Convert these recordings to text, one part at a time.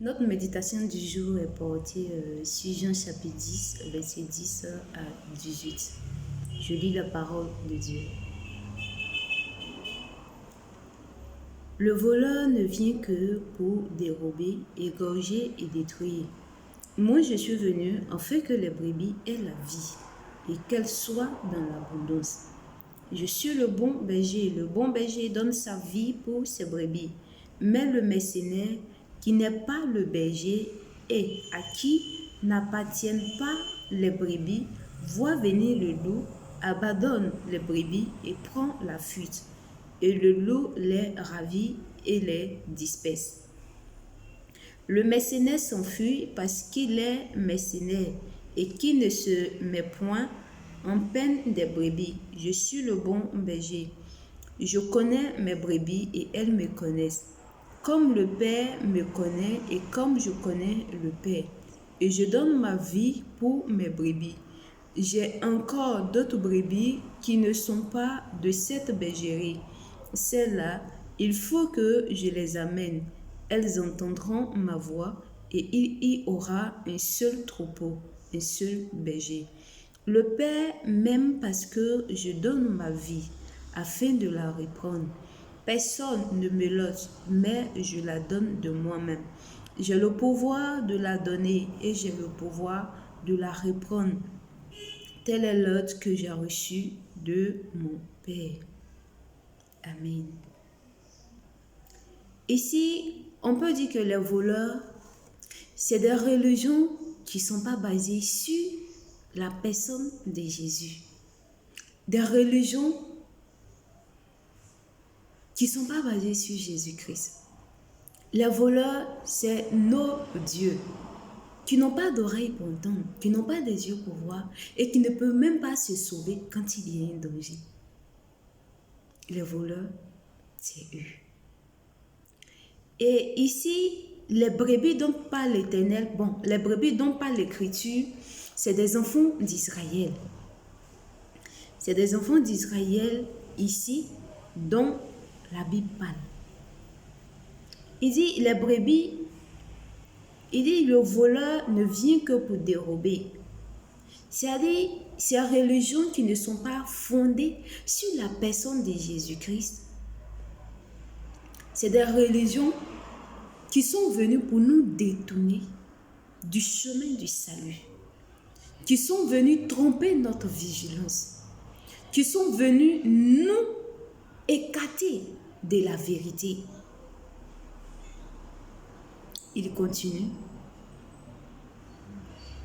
Notre méditation du jour est portée sur Jean chapitre 10, verset 10 à 18. Je lis la parole de Dieu. Le voleur ne vient que pour dérober, égorger et détruire. Moi, je suis venu afin que les brebis aient la vie et qu'elles soient dans l'abondance. Je suis le bon berger. Le bon berger donne sa vie pour ses brebis. Mais le mercenaire, qui n'est pas le berger et à qui n'appartiennent pas les brebis, voit venir le loup, abandonne les brebis et prend la fuite. Et le loup les ravit et les disperse. Le mercenaire s'enfuit parce qu'il est mercenaire et qui ne se met point en peine des brebis. Je suis le bon berger. Je connais mes brebis et elles me connaissent. Comme le Père me connaît et comme je connais le Père. Et je donne ma vie pour mes brebis. J'ai encore d'autres brebis qui ne sont pas de cette bergerie. Celles-là, il faut que je les amène. Elles entendront ma voix et il y aura un seul troupeau, un seul berger. Le Père m'aime parce que je donne ma vie afin de la reprendre. Personne ne me l'ôte, mais je la donne de moi-même. J'ai le pouvoir de la donner et j'ai le pouvoir de la reprendre. Tel est l'ordre que j'ai reçu de mon Père. Amen. Ici, on peut dire que les voleurs, c'est des religions qui ne sont pas basées sur la personne de Jésus. Des religions qui ne sont pas basées sur Jésus-Christ. Les voleurs, c'est nos dieux qui n'ont pas d'oreilles pour entendre, qui n'ont pas des yeux pour voir et qui ne peuvent même pas se sauver quand il y a un danger. Les voleurs, c'est eux. Et ici, les brebis dont parle l'Éternel, les brebis dont parle l'Écriture, c'est des enfants d'Israël. C'est des enfants d'Israël ici dont la Bible parle. Il dit, les brebis, il dit, le voleur ne vient que pour dérober. C'est-à-dire, ces religions qui ne sont pas fondées sur la personne de Jésus-Christ. C'est des religions qui sont venues pour nous détourner du chemin du salut, qui sont venues tromper notre vigilance, qui sont venues nous écarter de la vérité. Il continue.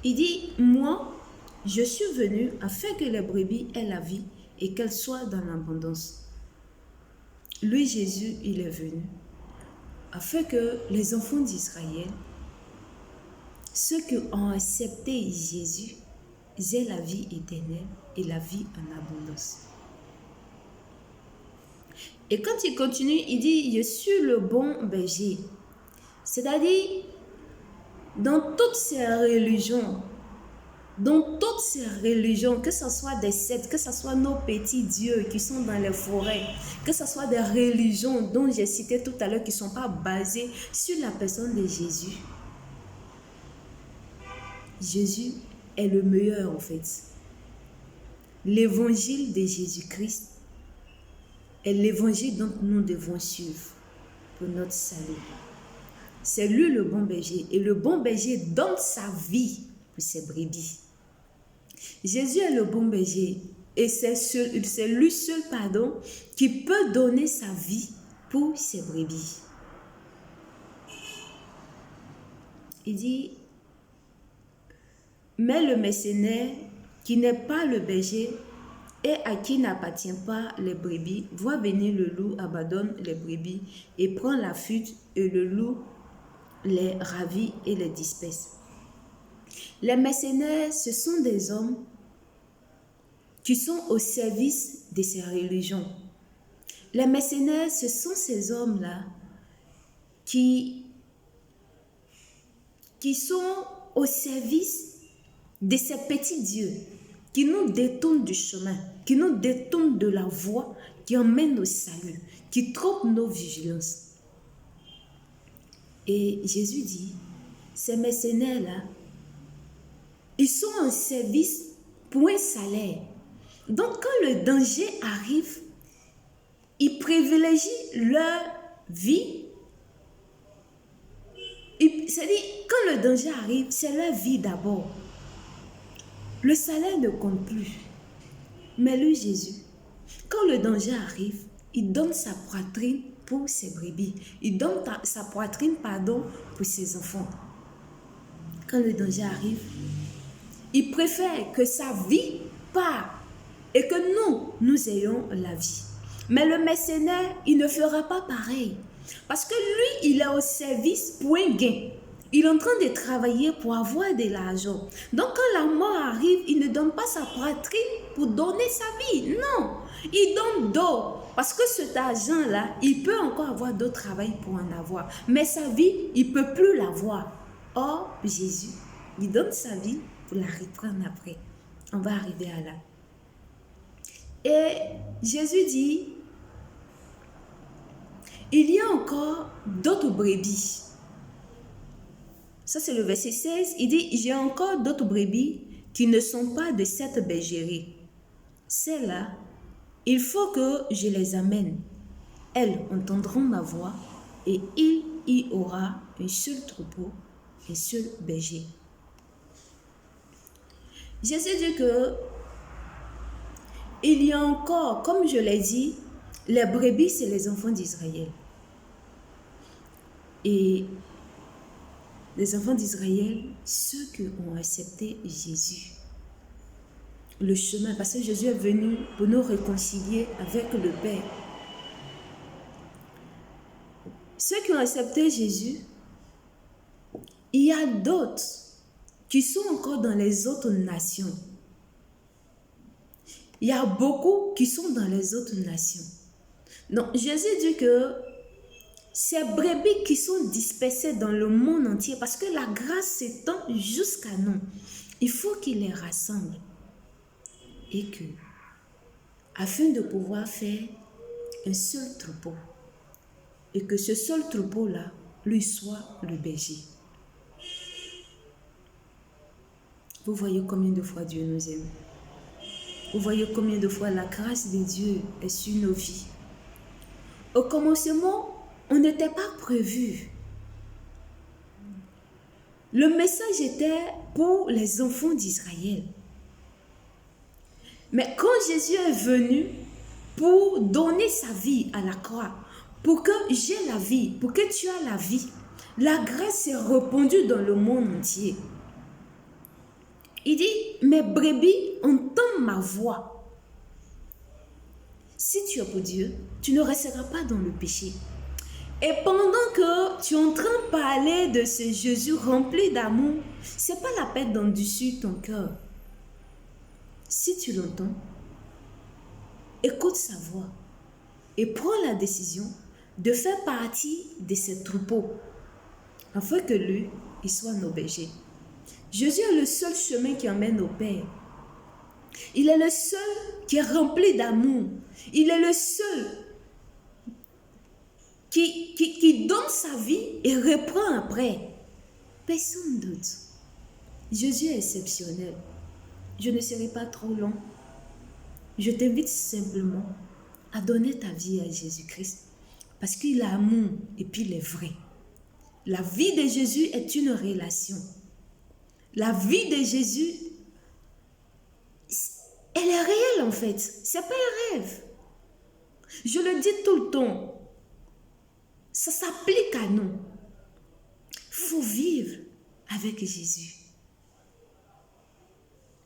Il dit, moi, je suis venu afin que les brebis aient la vie et qu'elles soient dans l'abondance. Lui, Jésus, il est venu afin que les enfants d'Israël, ceux qui ont accepté Jésus, aient la vie éternelle et la vie en abondance. Et quand il continue, il dit, je suis le bon berger. C'est-à-dire, dans toutes ces religions, que ce soit des sectes, que ce soit nos petits dieux qui sont dans les forêts, que ce soit des religions dont j'ai cité tout à l'heure qui ne sont pas basées sur la personne de Jésus. Jésus est le meilleur en fait. L'évangile de Jésus-Christ est l'évangile dont nous devons suivre pour notre salut. C'est lui le bon berger et le bon berger donne sa vie pour ses brebis. Jésus est le bon berger et c'est lui seul, qui peut donner sa vie pour ses brebis. Il dit, mais le mercenaire qui n'est pas le berger et à qui n'appartient pas les brebis, voit venir le loup, abandonne les brebis et prend la fuite et le loup les ravit et les disperse. Les mercenaires, ce sont des hommes qui sont au service de ces religions. Les mercenaires, ce sont ces hommes-là qui sont au service de ces petits dieux qui nous détournent du chemin, qui nous détournent de la voie qui emmène au salut, qui trompent nos vigilances. Et Jésus dit, ces mercenaires-là, ils sont en service pour un salaire. Donc, quand le danger arrive, ils privilégient leur vie. C'est-à-dire, quand le danger arrive, c'est leur vie d'abord. Le salaire ne compte plus. Mais lui, Jésus, quand le danger arrive, il donne sa poitrine pour ses brebis. Il donne sa poitrine, pour ses enfants. Quand le danger arrive, il préfère que sa vie parte et que nous ayons la vie. Mais le mercenaire, il ne fera pas pareil. Parce que lui, il est au service pour un gain. Il est en train de travailler pour avoir de l'argent. Donc, quand la mort arrive, il ne donne pas sa poitrine pour donner sa vie. Non, il donne d'autres. Parce que cet argent-là, il peut encore avoir d'autres travail pour en avoir. Mais sa vie, il ne peut plus l'avoir. Or, Jésus, il donne sa vie pour la reprendre après. On va arriver à là. Et Jésus dit, il y a encore d'autres brebis. Ça, c'est le verset 16. Il dit, j'ai encore d'autres brebis qui ne sont pas de cette bergerie. Celles-là, il faut que je les amène. Elles entendront ma voix et il y aura un seul troupeau, un seul berger. Jésus dit que il y a encore, comme je l'ai dit, les brebis, c'est les enfants d'Israël. Et les enfants d'Israël, ceux qui ont accepté Jésus, le chemin, parce que Jésus est venu pour nous réconcilier avec le Père. Ceux qui ont accepté Jésus, il y a d'autres qui sont encore dans les autres nations. Il y a beaucoup qui sont dans les autres nations. Donc, Jésus dit que ces brebis qui sont dispersées dans le monde entier, parce que la grâce s'étend jusqu'à nous, il faut qu'il les rassemble. Et que, afin de pouvoir faire un seul troupeau, et que ce seul troupeau-là lui soit le berger. Vous voyez combien de fois Dieu nous aime. Vous voyez combien de fois la grâce de Dieu est sur nos vies. Au commencement, on n'était pas prévu. Le message était pour les enfants d'Israël. Mais quand Jésus est venu pour donner sa vie à la croix, pour que j'ai la vie, pour que tu aies la vie, la grâce est répandue dans le monde entier. Il dit, mes brebis entendent ma voix. Si tu es pour Dieu, tu ne resteras pas dans le péché. Et pendant que tu es en train de parler de ce Jésus rempli d'amour, ce n'est pas la peine d'endurcir ton cœur. Si tu l'entends, écoute sa voix et prends la décision de faire partie de ce troupeau afin que lui, il soit nos bergers. Jésus est le seul chemin qui emmène au Père. Il est le seul qui est rempli d'amour. Il est le seul qui donne sa vie et reprend après. Personne d'autre. Jésus est exceptionnel. Je ne serai pas trop long. Je t'invite simplement à donner ta vie à Jésus-Christ parce qu'il a amour et puis il est vrai. La vie de Jésus est une relation. La vie de Jésus, elle est réelle en fait. C'est pas un rêve. Je le dis tout le temps. Ça s'applique à nous. Il faut vivre avec Jésus.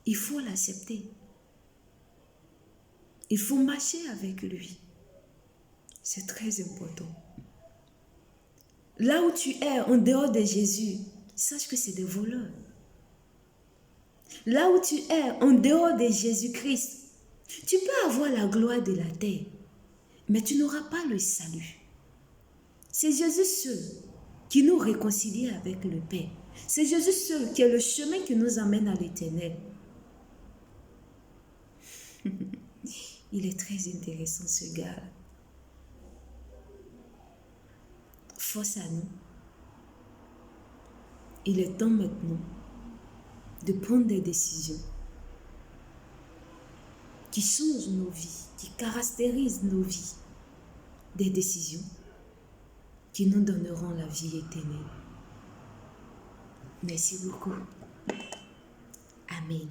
Il faut l'accepter. Il faut marcher avec lui. C'est très important. Là où tu es en dehors de Jésus, sache que c'est des voleurs. Là où tu es en dehors de Jésus-Christ, tu peux avoir la gloire de la terre, mais tu n'auras pas le salut. C'est Jésus seul qui nous réconcilie avec le Père. C'est Jésus seul qui est le chemin qui nous amène à l'éternel. Il est très intéressant ce gars. Force à nous. Il est temps maintenant de prendre des décisions qui changent nos vies, qui caractérisent nos vies. Des décisions qui nous donneront la vie éternelle. Merci beaucoup. Amen.